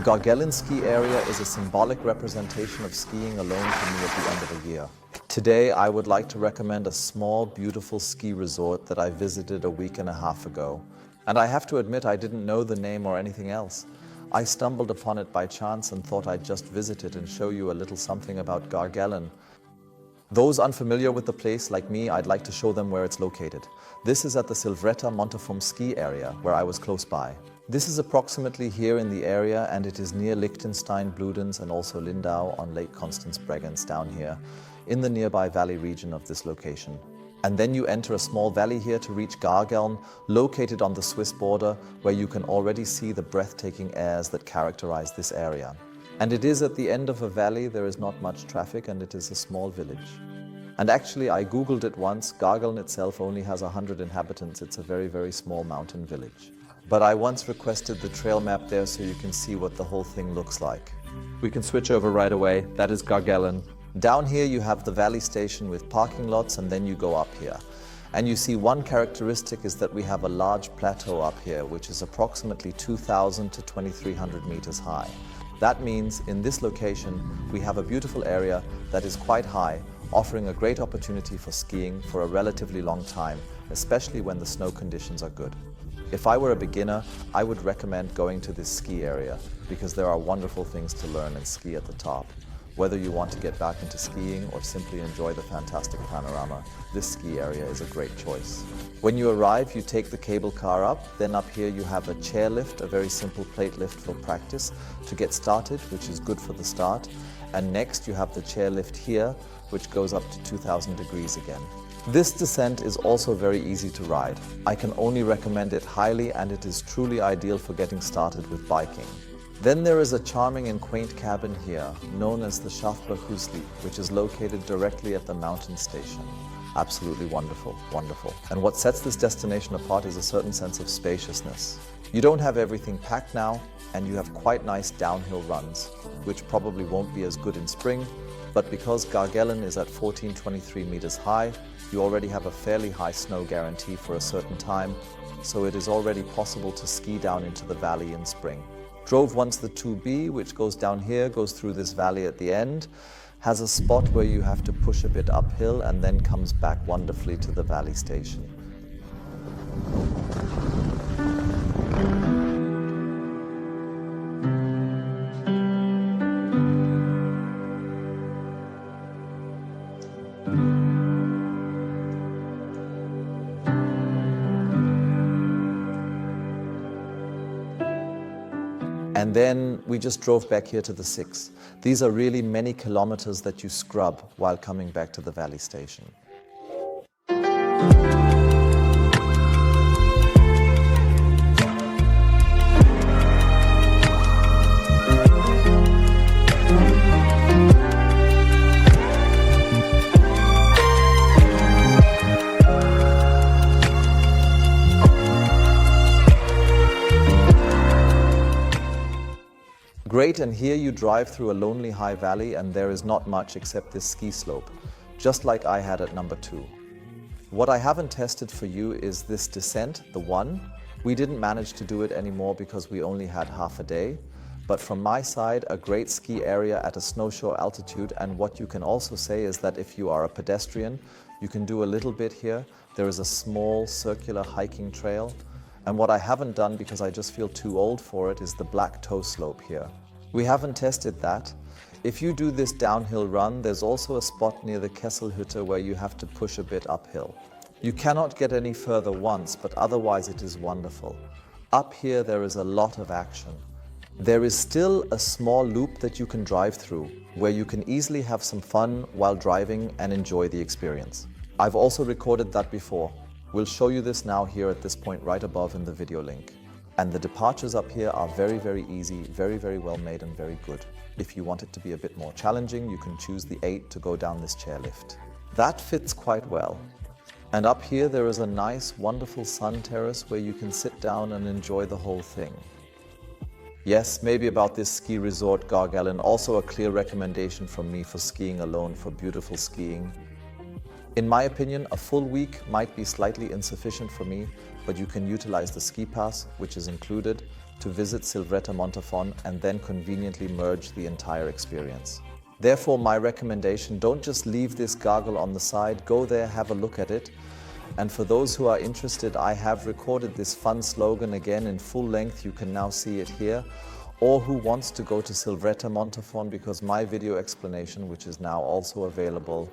The Gargellen ski area is a symbolic representation of skiing alone for me at the end of a year. Today, I would like to recommend a small, beautiful ski resort that I visited a week and a half ago. And I have to admit, I didn't know the name or anything else. I stumbled upon it by chance and thought I'd just visit and show you a little something about Gargellen. Those unfamiliar with the place, like me, I'd like to show them where it's located. This is at the Silvretta Montafon ski area, where I was close by. This is approximately here in the area, and it is near Liechtenstein, Bludenz, and also Lindau on Lake Constance Bregenz down here, in the nearby valley region of this location. And then you enter a small valley here to reach Gargellen, located on the Swiss border, where you can already see the breathtaking airs that characterize this area. And it is at the end of a valley, there is not much traffic, and it is a small village. And actually, I googled it once. Gargellen itself only has 100 inhabitants. It's a very, very small mountain village. But I once requested the trail map there so you can see what the whole thing looks like. We can switch over right away. That is Gargellen. Down here you have the valley station with parking lots, and then you go up here. And you see one characteristic is that we have a large plateau up here, which is approximately 2,000 to 2,300 meters high. That means in this location we have a beautiful area that is quite high, offering a great opportunity for skiing for a relatively long time, especially when the snow conditions are good. If I were a beginner, I would recommend going to this ski area because there are wonderful things to learn and ski at the top. Whether you want to get back into skiing or simply enjoy the fantastic panorama, this ski area is a great choice. When you arrive, you take the cable car up, then up here you have a chairlift, a very simple plate lift for practice to get started, which is good for the start. And next you have the chairlift here, which goes up to 2,000 degrees again. This descent is also very easy to ride. I can only recommend it highly, and it is truly ideal for getting started with biking. Then there is a charming and quaint cabin here, known as the Schafberghüsli, which is located directly at the mountain station. Absolutely wonderful, wonderful. And what sets this destination apart is a certain sense of spaciousness. You don't have everything packed now, and you have quite nice downhill runs, which probably won't be as good in spring, but because Gargellen is at 1423 meters high, you already have a fairly high snow guarantee for a certain time, so it is already possible to ski down into the valley in spring. Drove once the 2B, which goes down here, goes through this valley at the end, has a spot where you have to push a bit uphill and then comes back wonderfully to the valley station. And then we just drove back here to the 6. These are really many kilometers that you scrub while coming back to the valley station. Great, and here you drive through a lonely high valley and there is not much except this ski slope, just like I had at number 2. What I haven't tested for you is this descent, the 1. We didn't manage to do it anymore because we only had half a day, but from my side, a great ski area at a snowshoe altitude. And what you can also say is that if you are a pedestrian, you can do a little bit here. There is a small circular hiking trail. And what I haven't done because I just feel too old for it is the black toe slope here. We haven't tested that. If you do this downhill run, there's also a spot near the Kesselhütte where you have to push a bit uphill. You cannot get any further once, but otherwise it is wonderful. Up here there is a lot of action. There is still a small loop that you can drive through, where you can easily have some fun while driving and enjoy the experience. I've also recorded that before. We'll show you this now here at this point right above in the video link. And the departures up here are very, very easy, very, very well made and very good. If you want it to be a bit more challenging, you can choose the 8 to go down this chairlift. That fits quite well. And up here there is a nice, wonderful sun terrace where you can sit down and enjoy the whole thing. Yes, maybe about this ski resort Gargellen, also a clear recommendation from me for skiing alone, for beautiful skiing. In my opinion, a full week might be slightly insufficient for me, but you can utilize the ski pass, which is included, to visit Silvretta Montafon and then conveniently merge the entire experience. Therefore, my recommendation, don't just leave this gargle on the side, go there, have a look at it. And for those who are interested, I have recorded this fun slogan again in full length, you can now see it here. Or who wants to go to Silvretta Montafon, because my video explanation, which is now also available,